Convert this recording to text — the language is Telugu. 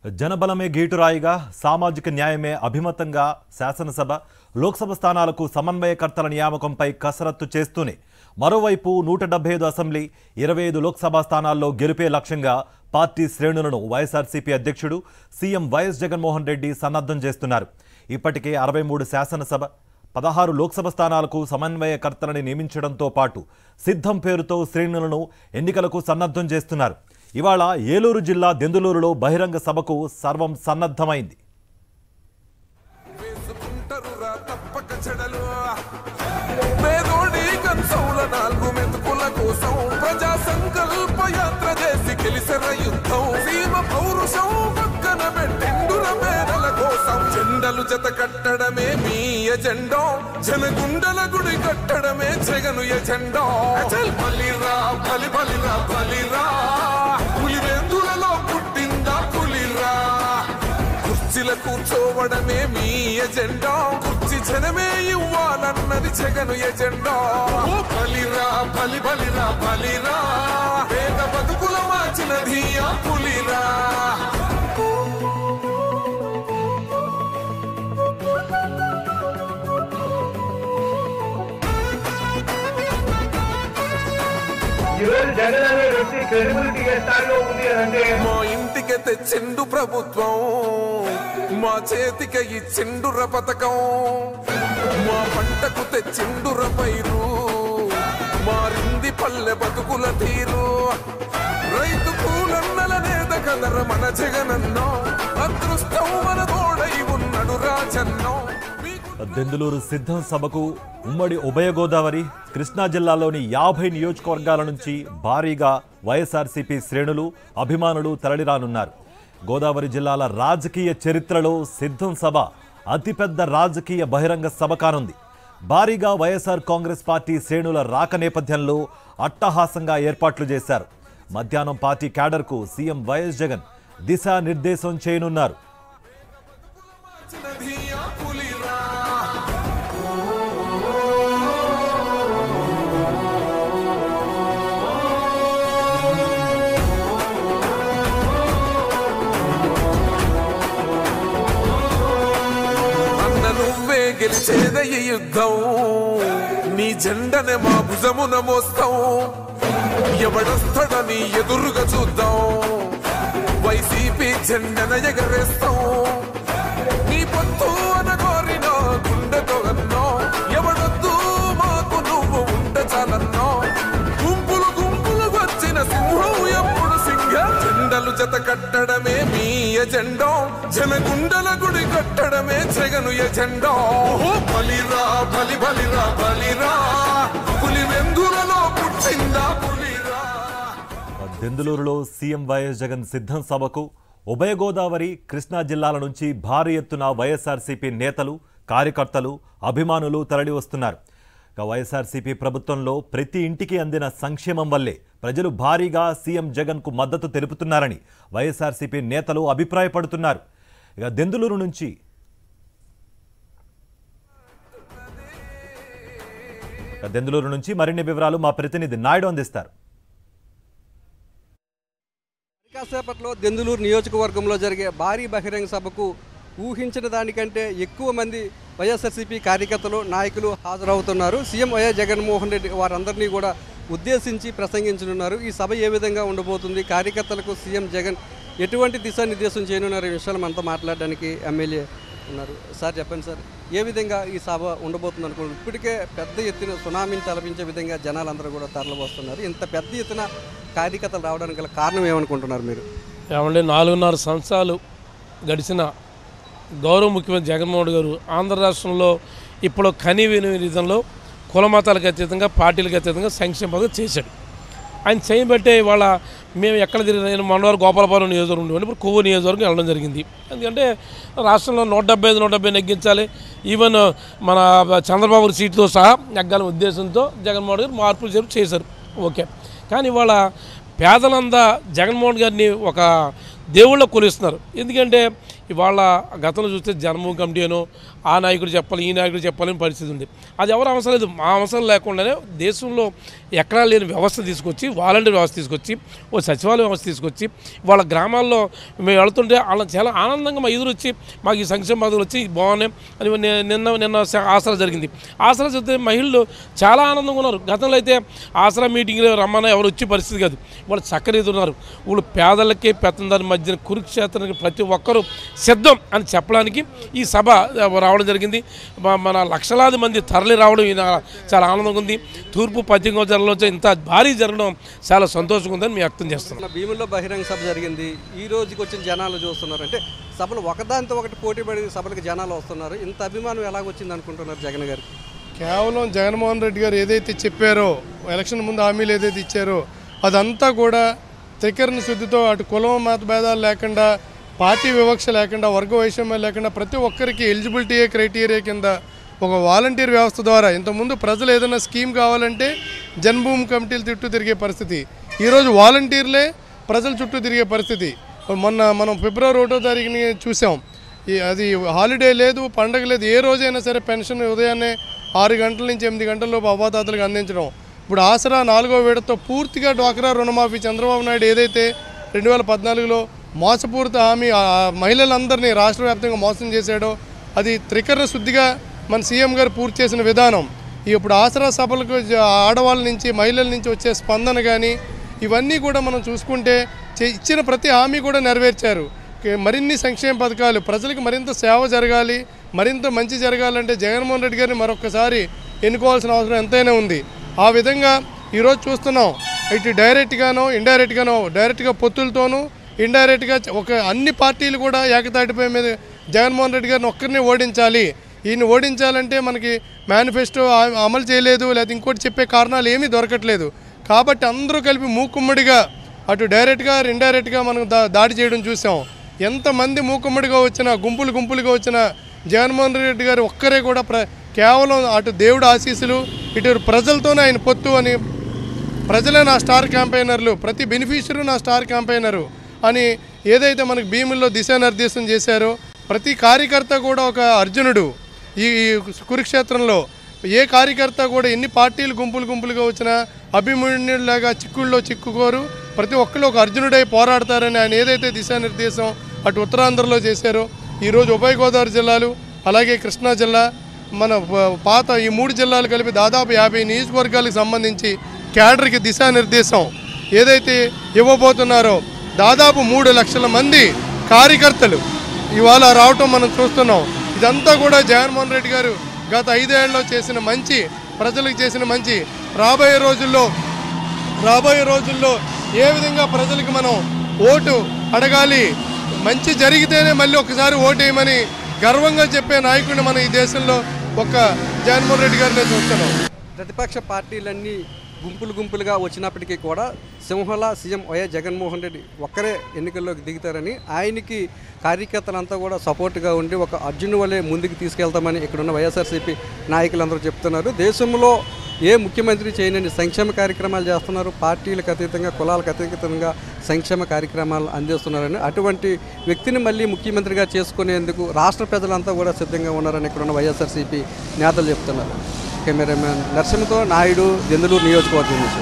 జనబలమే గీటురాయిగా సామాజిక న్యాయమే అభిమతంగా శాసనసభ లోక్సభ స్థానాలకు సమన్వయకర్తల నియామకంపై కసరత్తు చేస్తూనే మరోవైపు 175 అసెంబ్లీ 25 లోక్సభ స్థానాల్లో గెలుపే లక్ష్యంగా పార్టీ శ్రేణులను వైఎస్ఆర్సీపీ అధ్యక్షుడు సీఎం వైఎస్ జగన్మోహన్ రెడ్డి సన్నద్ధం చేస్తున్నారు. ఇప్పటికే 63 శాసనసభ 16 లోక్సభ స్థానాలకు సమన్వయకర్తలని నియమించడంతో పాటు సిద్ధం పేరుతో శ్రేణులను ఎన్నికలకు సన్నద్ధం చేస్తున్నారు. ఇవాళ ఏలూరు జిల్లా దెందులూరులో బహిరంగ సభకు సర్వం సన్నద్ధమైంది. జెండలు జత కట్టడమే మీ ఎజెండా, జనగుండల గుడి కట్టడమే జగను ఎజెండా. బలిరా బలి బలిరా బలిరా, పులివెందులలో పుట్టిందా పులిరా. కుర్చీల కూర్చోవడమే మీ ఎజెండా, కుర్చీ జనమే ఇవ్వాలన్నది జగను ఎజెండా. బలిరా బలి బలిరా బలిరా, పేద బతుకుల మార్చినది ఆ పులిరా. మా ఇంటికి తెచ్చిండు ప్రభుత్వం, మా చేతికి ఇచ్చిండుర పథకం, మా పంటకు తెచ్చిండుర పైరు, మారింది పల్లె బతుకుల తీరు. రైతు కూలన్నల నేత కదర మన జగనన్నో, అదృష్టం మన తోడై ఉన్నడు రాజన్నో. దెందులూరు సిద్ధం సభకు ఉమ్మడి ఉభయ గోదావరి కృష్ణా జిల్లాలోని 50 నియోజకవర్గాల నుంచి భారీగా వైఎస్ఆర్సీపీ శ్రేణులు అభిమానులు తరలిరానున్నారు. గోదావరి జిల్లాల రాజకీయ చరిత్రలో సిద్ధం సభ అతిపెద్ద రాజకీయ బహిరంగ సభ కానుంది. భారీగా వైఎస్ఆర్ కాంగ్రెస్ పార్టీ శ్రేణుల రాక నేపథ్యంలో అట్టహాసంగా ఏర్పాట్లు చేశారు. మధ్యాహ్నం పార్టీ క్యాడర్కు సీఎం వైఎస్ జగన్ దిశానిర్దేశం చేయనున్నారు. గెలిచేదయ్య యుద్ధం, నీ జెండనే మా భుజమున మోస్తాం. ఎవడొస్తాడని ఎదురుగా చూద్దాం, వైసీపీ జెండన ఎగరేస్తాం. నీ పొత్తు అనగోరిన గుండెతో అన్నో, ఎవడొద్దు మాకు నువ్వు ఉండ చాలన్నో. గుంపులు గుంపులు వచ్చిన సింహం ఎప్పుడు సింహ. జెండలు జత కట్టడమే మీ ఎజెండా, జనగుండల గుడి కట్టడమే జగను ఎజెండా. బలిరా బలి బలిరా బలిరా, పులివెందులలో పుట్టిందా పులిరా. దెందులూరులో సీఎం వైఎస్ జగన్ సిద్ధం సభకు ఉభయ గోదావరి కృష్ణా జిల్లాల నుంచి భారీ ఎత్తున వైఎస్ఆర్సీపీ నేతలు కార్యకర్తలు అభిమానులు తరలి వస్తున్నారు. వైఎస్ఆర్సీపీ ప్రభుత్వంలో ప్రతి ఇంటికి అందిన సంక్షేమం వల్లే ప్రజలు భారీగా సీఎం జగన్కు మద్దతు తెలుపుతున్నారని వైఎస్ఆర్సీపీ నేతలు అభిప్రాయపడుతున్నారు. ఇక దెందులూరు నుంచి మరిన్ని వివరాలు మా ప్రతినిధి నాయుడు అందిస్తారు. కాసేపట్లో దెందులూరు నియోజకవర్గంలో జరిగే భారీ బహిరంగ సభకు ఊహించిన దానికంటే ఎక్కువ మంది వైఎస్ఆర్సీపీ కార్యకర్తలు నాయకులు హాజరవుతున్నారు. సీఎం వైఎస్ జగన్మోహన్ రెడ్డి వారందరినీ కూడా ఉద్దేశించి ప్రసంగించనున్నారు. ఈ సభ ఏ విధంగా ఉండబోతుంది, కార్యకర్తలకు సీఎం జగన్ ఎటువంటి దిశానిర్దేశం చేయనున్నారు, ఈ విషయాలు మనతో మాట్లాడడానికి ఎమ్మెల్యే ఉన్నారు. సార్ చెప్పండి సార్, ఏ విధంగా ఈ సభ ఉండబోతుంది అనుకుంటున్నారు? ఇప్పటికే పెద్ద ఎత్తున సునామీని తలపించే విధంగా జనాలందరూ కూడా తరలివస్తున్నారు. ఇంత పెద్ద ఎత్తున కార్యకర్తలు రావడానికి గల కారణం ఏమనుకుంటున్నారు మీరు? ఏమంటే 4.5 సంవత్సరాలు గడిచిన గౌరవ ముఖ్యమంత్రి జగన్మోహన్ గారు ఆంధ్ర రాష్ట్రంలో ఇప్పుడు కని విని విధంలో కుల మతాలకు అతీతంగా పార్టీలకు అతీతంగా సంక్షేమ పథకం చేశాడు. ఆయన చేయబట్టే ఇవాళ మేము ఎక్కడ తిరిగి నేను మనవారు గోపాలపురం నియోజకవర్గం ఉండేవాడిని, ఇప్పుడు కొవ్వూరు నియోజకవర్గం వెళ్ళడం జరిగింది. ఎందుకంటే రాష్ట్రంలో 175 నెగ్గించాలి, ఈవెన్ మన చంద్రబాబు సీటుతో సహా నెగ్గాలని ఉద్దేశంతో జగన్మోహన్ గారు మార్పులు చేశారు. ఓకే, కానీ ఇవాళ పేదలంతా జగన్మోహన్ గారిని ఒక దేవుళ్ళ కొలుస్తున్నారు. ఎందుకంటే ఇవాళ గతంలో చూస్తే జన్మభూమి కమిటీ అనో ఆ నాయకుడు చెప్పాలి ఈ నాయకుడు చెప్పాలని పరిస్థితి ఉంది. అది ఎవరు అవసరం లేదు. మా అవసరం లేకుండానే దేశంలో ఎక్కడా లేని వ్యవస్థ తీసుకొచ్చి, వాలంటీర్ వ్యవస్థ తీసుకొచ్చి, ఓ సచివాలయ వ్యవస్థ తీసుకొచ్చి వాళ్ళ గ్రామాల్లో మేము వెళుతుంటే వాళ్ళని చాలా ఆనందంగా మా ఎదురు వచ్చి మాకు ఈ సంక్షేమ పథకాలు వచ్చి బాగున్నాయి అని నిన్న ఆసరా జరిగింది. ఆసరా చూస్తే మహిళలు చాలా ఆనందంగా ఉన్నారు. గతంలో అయితే ఆసరా మీటింగ్లో రమ్మన్న ఎవరు వచ్చే పరిస్థితి కాదు. వాళ్ళు చక్కగా ఎదురున్నారు. వాళ్ళు పేదలకి పెత్తందారి మధ్యన కురుక్షేత్రానికి ప్రతి ఒక్కరూ సిద్ధం అని చెప్పడానికి ఈ సభ రావడం జరిగింది. మన లక్షలాది మంది తరలి రావడం చాలా ఆనందంగా ఉంది. తూర్పు పశ్చిమ గోదావరిలో ఇంత భారీ జరగడం చాలా సంతోషంగా ఉందని మేము వ్యక్తం చేస్తున్నాం. భీముల్లో బహిరంగ సభ జరిగింది. ఈ రోజుకి వచ్చిన జనాలు చూస్తున్నారు అంటే సభలు ఒకదానితో ఒకటి పోటీ పడి సభలకు జనాలు వస్తున్నారు. ఇంత అభిమానం ఎలాగొచ్చింది అనుకుంటున్నారు జగన్ గారికి? కేవలం జగన్మోహన్ రెడ్డి గారు ఏదైతే చెప్పారో, ఎలక్షన్ ముందు హామీలు ఏదైతే ఇచ్చారో అదంతా కూడా త్రికరణ శుద్ధితో అటు కులం మత భేదాలు లేకుండా, పార్టీ వివక్ష లేకుండా, వర్గ వైషమ్యం లేకుండా ప్రతి ఒక్కరికి ఎలిజిబిలిటీ క్రైటీరియా కింద ఒక వాలంటీర్ వ్యవస్థ ద్వారా ఇంతకుముందు ప్రజలు ఏదైనా స్కీమ్ కావాలంటే జన్మభూమి కమిటీలు చుట్టూ తిరిగే పరిస్థితి, ఈరోజు వాలంటీర్లే ప్రజల చుట్టూ తిరిగే పరిస్థితి. మనం ఫిబ్రవరి 1వ తారీఖుని చూసాం. అది హాలిడే లేదు, పండగ లేదు, ఏ రోజైనా సరే పెన్షన్ ఉదయాన్నే 6 గంటల నుంచి 8 గంటలలోపు అవ్వాతాతలకు అందించడం. ఇప్పుడు ఆసరా 4వ విడతతో పూర్తిగా డ్వాక్రా రుణమాఫీ చంద్రబాబు నాయుడు ఏదైతే 2014లో మోసపూరిత హామీ మహిళలందరినీ రాష్ట్ర వ్యాప్తంగా మోసం చేశాడో అది త్రికరణ శుద్ధిగా మన సీఎం గారు పూర్తి చేసిన విధానం. ఇప్పుడు ఆసరా సభలకు ఆడవాళ్ళ నుంచి మహిళల నుంచి వచ్చే స్పందన కానీ ఇవన్నీ కూడా మనం చూసుకుంటే ఇచ్చిన ప్రతి హామీ కూడా నెరవేర్చారు. మరిన్ని సంక్షేమ పథకాలు ప్రజలకు మరింత సేవ జరగాలి, మరింత మంచి జరగాలంటే జగన్మోహన్ రెడ్డి గారిని మరొకసారి ఎన్నుకోవాల్సిన అవసరం ఎంతైనా ఉంది. ఆ విధంగా ఈరోజు చూస్తున్నాం. ఇటు డైరెక్ట్గానో ఇండైరెక్ట్గానో, డైరెక్ట్గా పొత్తులతోనూ ఇండైరెక్ట్గా అన్ని పార్టీలు కూడా ఏకతాటిపై మీద జగన్మోహన్ రెడ్డి గారిని ఒక్కరిని ఓడించాలి. ఈయన ఓడించాలంటే మనకి మేనిఫెస్టో అమలు చేయలేదు, లేదా ఇంకోటి చెప్పే కారణాలు ఏమీ దొరకట్లేదు. కాబట్టి అందరూ కలిపి మూకుమ్మడిగా అటు డైరెక్ట్గా ఇండైరెక్ట్గా మనం దాడి చేయడం చూసాం. ఎంతమంది మూకుమ్మడిగా వచ్చినా, గుంపులుగా వచ్చిన జగన్మోహన్ రెడ్డి గారు ఒక్కరే కూడా కేవలం అటు దేవుడు ఆశీస్సులు, ఇటు ప్రజలతోనే ఆయన పొత్తు అని, ప్రజలే నా స్టార్ క్యాంపెయినర్లు, ప్రతి బెనిఫిషియరీ నా స్టార్ క్యాంపెయినరు అని ఏదైతే మనకు భీముల్లో దిశానిర్దేశం చేశారో ప్రతి కార్యకర్త కూడా ఒక అర్జునుడు. ఈ కురుక్షేత్రంలో ఏ కార్యకర్త కూడా ఎన్ని పార్టీలు గుంపులుగా వచ్చినా అభిమన్యులాగా చిక్కుల్లో చిక్కుకోరు, ప్రతి ఒక్కరు ఒక అర్జునుడై పోరాడతారని ఆయన ఏదైతే దిశానిర్దేశం అటు ఉత్తరాంధ్రలో చేశారో ఈరోజు ఉభయ గోదావరి జిల్లాలు అలాగే కృష్ణా జిల్లా మన పాత ఈ 3 జిల్లాలు కలిపి దాదాపు 50 నియోజకవర్గాలకు సంబంధించి క్యాడర్కి దిశానిర్దేశం ఏదైతే ఇవ్వబోతున్నారో దాదాపు 3 లక్షల మంది కార్యకర్తలు ఇవాళ రావటం మనం చూస్తున్నాం. ఇదంతా కూడా జగన్మోహన్ రెడ్డి గారు గత 5 ఏళ్లలో చేసిన మంచి, ప్రజలకు చేసిన మంచి. రాబోయే రోజుల్లో ఏ విధంగా ప్రజలకు మనం ఓటు అడగాలి, మంచి జరిగితేనే మళ్ళీ ఒకసారి ఓటేయమని గర్వంగా చెప్పే నాయకుడిని మనం ఈ దేశంలో ఒక్క జగన్మోహన్ రెడ్డి గారినే చూస్తున్నాం. ప్రతిపక్ష పార్టీలన్నీ గుంపులుగా వచ్చినప్పటికీ కూడా సింహళ సీఎం వైఎస్ జగన్మోహన్ రెడ్డి ఒక్కరే ఎన్నికల్లోకి దిగుతారని, ఆయనకి కార్యకర్తలంతా కూడా సపోర్ట్గా ఉండి ఒక అర్జును వలె ముందుకు తీసుకెళ్తామని ఇక్కడున్న వైఎస్ఆర్సీపీ నాయకులందరూ చెప్తున్నారు. దేశంలో ఏ ముఖ్యమంత్రి చేయనని సంక్షేమ కార్యక్రమాలు చేస్తున్నారు, పార్టీలకు అతీతంగా కులాలకు అతీతంగా సంక్షేమ కార్యక్రమాలు అందిస్తున్నారని, అటువంటి వ్యక్తిని మళ్ళీ ముఖ్యమంత్రిగా చేసుకునేందుకు రాష్ట్ర ప్రజలంతా కూడా సిద్ధంగా ఉన్నారని ఇక్కడున్న వైఎస్ఆర్సీపీ నేతలు చెప్తున్నారు. కెమెరామెన్ నరసింహతో నాయుడు, దెందులూరు నియోజకవర్గం నుంచి.